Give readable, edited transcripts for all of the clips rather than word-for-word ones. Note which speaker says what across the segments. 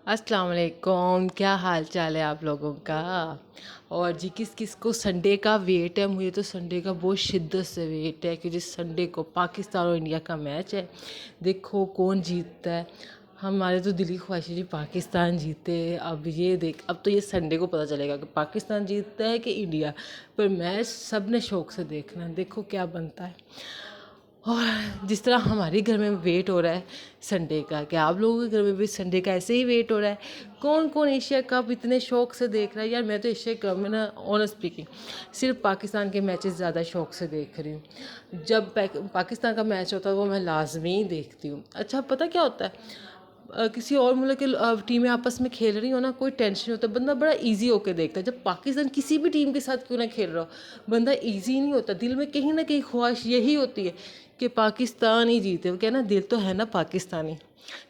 Speaker 1: अस्सलाम वालेकुम, क्या हाल चाल है आप लोगों का। और जी किस किस को संडे का वेट है। मुझे तो संडे का बहुत शिद्दत से वेट है, क्योंकि संडे को पाकिस्तान और इंडिया का मैच है। देखो कौन जीतता है। हमारे तो दिली ख्वाहिश है जी पाकिस्तान जीते। अब तो ये संडे को पता चलेगा कि पाकिस्तान जीतता है कि इंडिया। पर मैच सब ने शौक़ से देखना है, देखो क्या बनता है। और जिस तरह हमारे घर में वेट हो रहा है संडे का, क्या आप लोगों के घर में भी संडे का ऐसे ही वेट हो रहा है। कौन कौन एशिया कप इतने शौक़ से देख रहा है। यार मैं तो एशिया कप में ना ऑनेस्ट स्पीकिंग सिर्फ पाकिस्तान के मैचेस ज़्यादा शौक़ से देख रही हूँ। जब पाकिस्तान का मैच होता है वो मैं लाजमी ही देखती हूँ। अच्छा पता क्या होता है, किसी और मुल्क की टीमें आपस में खेल रही हो ना, कोई टेंशन नहीं होता, बंदा बड़ा इजी होकर देखता है। जब पाकिस्तान किसी भी टीम के साथ क्यों ना खेल रहा हो, बंदा इजी नहीं होता। दिल में कहीं ना कहीं ख्वाहिश यही होती है कि पाकिस्तान ही जीते। वो क्या ना, दिल तो है ना पाकिस्तानी,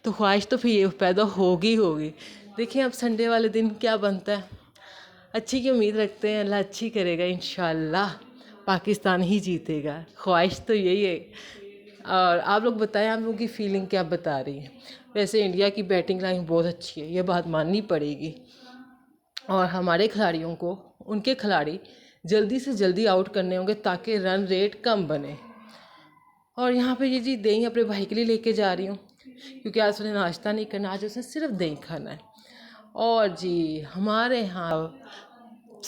Speaker 1: तो ख्वाहिश तो फिर ये पैदा होगी होगी। देखिए अब संडे वाले दिन क्या बनता है। अच्छी की उम्मीद रखते हैं, अल्लाह अच्छी करेगा इंशाल्लाह, पाकिस्तान ही जीतेगा। ख्वाहिश तो यही है। और आप लोग बताएं, आप लोगों की फीलिंग क्या बता रही है। वैसे इंडिया की बैटिंग लाइन बहुत अच्छी है, ये बात माननी पड़ेगी। और हमारे खिलाड़ियों को, उनके खिलाड़ी जल्दी से जल्दी आउट करने होंगे ताकि रन रेट कम बने। और यहाँ पे ये जी दही अपने भाई के लिए लेके जा रही हूँ, क्योंकि आज उसने नाश्ता नहीं करना, आज उसने सिर्फ दही खाना है। और जी हमारे यहाँ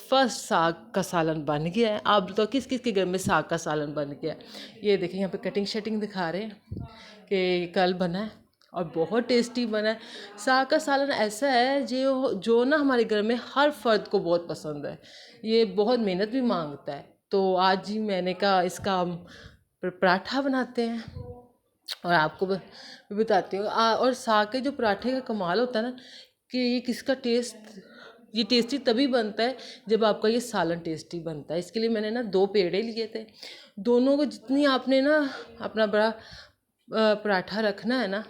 Speaker 1: फर्स्ट साग का सालन बन गया है। आप बताओ किस किस के घर में साग का सालन बन गया है। ये देखिए यहाँ पे कटिंग शटिंग दिखा रहे हैं कि कल बना है और बहुत टेस्टी बना है। साग का सालन ऐसा है जो जो ना हमारे घर में हर फर्द को बहुत पसंद है। ये बहुत मेहनत भी मांगता है। तो आज ही मैंने कहा इसका हम पराठा बनाते हैं और आपको बताती हूँ। और साग के जो पराठे का कमाल होता है ना, कि ये किसका टेस्ट, ये टेस्टी तभी बनता है जब आपका ये सालन टेस्टी बनता है। इसके लिए मैंने ना 2 पेड़े लिए थे। दोनों को जितनी आपने ना अपना बड़ा पराठा रखना है ना,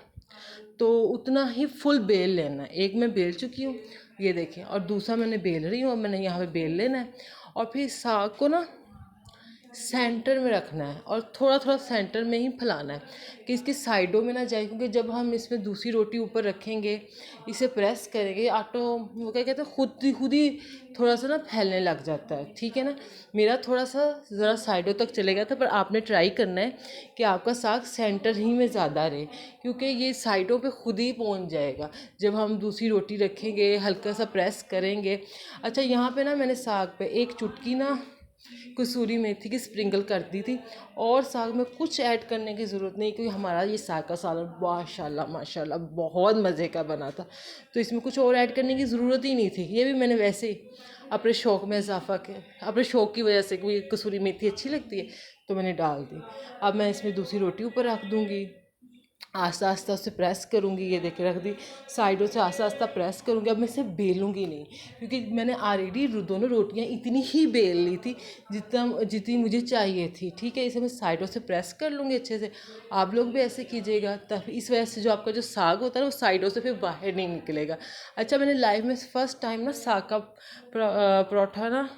Speaker 1: तो उतना ही फुल बेल लेना है। एक मैं बेल चुकी हूँ, ये देखिए, और दूसरा मैंने बेल रही हूँ। और मैंने यहाँ पे बेल लेना है और फिर साग को ना सेंटर में रखना है और थोड़ा थोड़ा सेंटर में ही फैलाना है कि इसकी साइडों में ना जाए। क्योंकि जब हम इसमें दूसरी रोटी ऊपर रखेंगे, इसे प्रेस करेंगे, आटो वो क्या कहते हैं खुद ही थोड़ा सा ना फैलने लग जाता है। ठीक है ना, मेरा थोड़ा सा ज़रा साइडों तक चले गया था, पर आपने ट्राई करना है कि आपका साग सेंटर ही में ज़्यादा रहे, क्योंकि ये साइडों पे खुद ही पहुंच जाएगा जब हम दूसरी रोटी रखेंगे, हल्का सा प्रेस करेंगे। अच्छा यहाँ पे ना मैंने साग पे एक चुटकी ना कसूरी मेथी की स्प्रिंकल कर दी थी। और साग में कुछ ऐड करने की ज़रूरत नहीं, क्योंकि हमारा ये साग का सालन माशाल्लाह माशाल्लाह बहुत मज़े का बना था। तो इसमें कुछ और ऐड करने की ज़रूरत ही नहीं थी। ये भी मैंने वैसे ही अपने शौक़ में इजाफा किया, अपने शौक़ की वजह से, कोई कसूरी मेथी अच्छी लगती है तो मैंने डाल दी। अब मैं इसमें दूसरी रोटी ऊपर रख दूँगी, आस्ता आस्ता उसे प्रेस करूँगी। ये देख रख दी, साइडों से आस्ता आस्ता प्रेस करूँगी। अब मैं इसे बेलूँगी नहीं, क्योंकि मैंने ऑलरेडी दोनों रोटियाँ इतनी ही बेल ली थी जितनी मुझे चाहिए थी। ठीक है, इसे मैं साइडों से प्रेस कर लूँगी अच्छे से। आप लोग भी ऐसे कीजिएगा, तब इस वजह से जो आपका जो साग होता है वो साइडों से फिर बाहर नहीं निकलेगा। अच्छा मैंने लाइफ में फर्स्ट टाइम ना साग का पराठा ना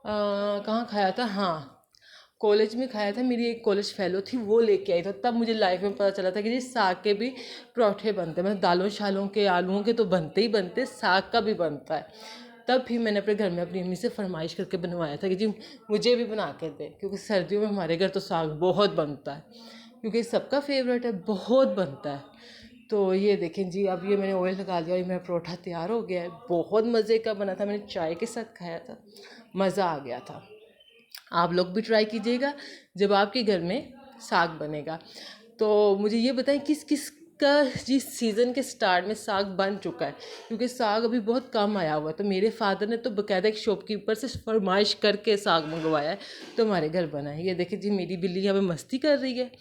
Speaker 1: कहाँ खाया था, हाँ कॉलेज में खाया था। मेरी एक कॉलेज फेलो थी, वो लेके आई था, तब मुझे लाइफ में पता चला था कि जी साग के भी पराठे बनते हैं। मतलब दालों शालों के, आलूओं के तो बनते ही बनते, साग का भी बनता है। तब भी मैंने अपने घर में अपनी अम्मी से फरमाइश करके बनवाया था कि जी मुझे भी बना के दे, क्योंकि सर्दियों में हमारे घर तो साग बहुत बनता है, क्योंकि सबका फेवरेट है, बहुत बनता है। तो ये देखें जी, अब ये मैंने ऑयल लगा दिया और ये मेरा पराठा तैयार हो गया है। बहुत मज़े का बना था, मैंने चाय के साथ खाया था, मज़ा आ गया था। आप लोग भी ट्राई कीजिएगा जब आपके घर में साग बनेगा। तो मुझे ये बताएं किस किस का जिस सीज़न के स्टार्ट में साग बन चुका है, क्योंकि साग अभी बहुत कम आया हुआ है। तो मेरे फादर ने तो बाकायदा एक शॉपकीपर से फरमाइश करके साग मंगवाया है, तो हमारे घर बना है। ये देखिए जी मेरी बिल्ली यहाँ पे मस्ती कर रही है,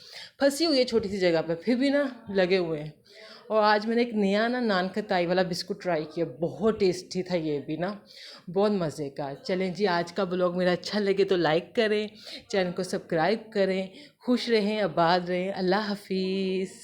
Speaker 1: फंसी हुई है छोटी सी जगह पे, फिर भी ना लगे हुए हैं। और आज मैंने एक नया ना नान खटाई वाला बिस्कुट ट्राई किया, बहुत टेस्टी था ये भी ना, बहुत मज़े का। चलें जी, आज का ब्लॉग मेरा अच्छा लगे तो लाइक करें, चैनल को सब्सक्राइब करें। खुश रहें, आबाद रहें, अल्लाह हाफिज़।